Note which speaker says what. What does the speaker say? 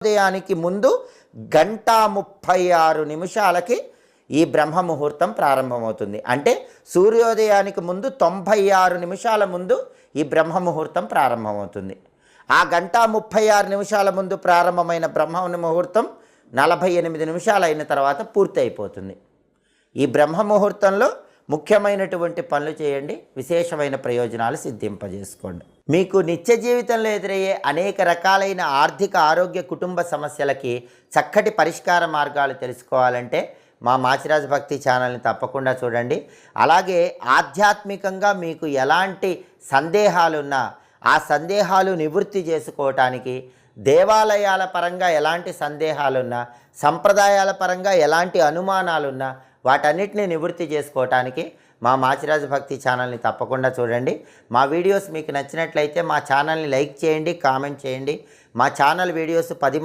Speaker 1: ఉదయానికి ముందు 1:36 ఈ బ్రహ్మ ముహూర్తం ప్రారంభమవుతుంది. అంటే సూర్యోదయానికి ముందు 96 నిమిషాల ముందు ఈ బ్రహ్మ ముహూర్తం ప్రారంభమవుతుంది. ఆ 1:36 ముందు ప్రారంభమైన బ్రహ్మ ముహూర్తం 48 నిమిషాలు అయిన తర్వాత పూర్తి అయిపోతుంది. ఈ బ్రహ్మ ముహూర్తంలో ముఖ్యమైనటువంటి పనులు చేయండి, విశేషమైన ప్రయోజనాలు సిద్ధింపజేసుకోండి. మీకు నిత్య జీవితంలో ఎదురయ్యే అనేక రకాలైన ఆర్థిక, ఆరోగ్య, కుటుంబ సమస్యలకి చక్కటి పరిష్కార మార్గాలు తెలుసుకోవాలంటే మా మాచిరాజు భక్తి ఛానల్ని తప్పకుండా చూడండి. అలాగే ఆధ్యాత్మికంగా మీకు ఎలాంటి సందేహాలున్నా ఆ సందేహాలు నివృత్తి చేసుకోవటానికి, దేవాలయాల పరంగా ఎలాంటి సందేహాలున్నా, సంప్రదాయాల పరంగా ఎలాంటి అనుమానాలున్నా వాటన్నిటిని నివృత్తి చేసుకోవటానికి మా మాచిరాజు భక్తి ఛానల్ని తప్పకుండా చూడండి. మా వీడియోస్ మీకు నచ్చినట్లయితే మా ఛానల్ని లైక్ చేయండి, కామెంట్ చేయండి. మా ఛానల్ వీడియోస్ 10 మంది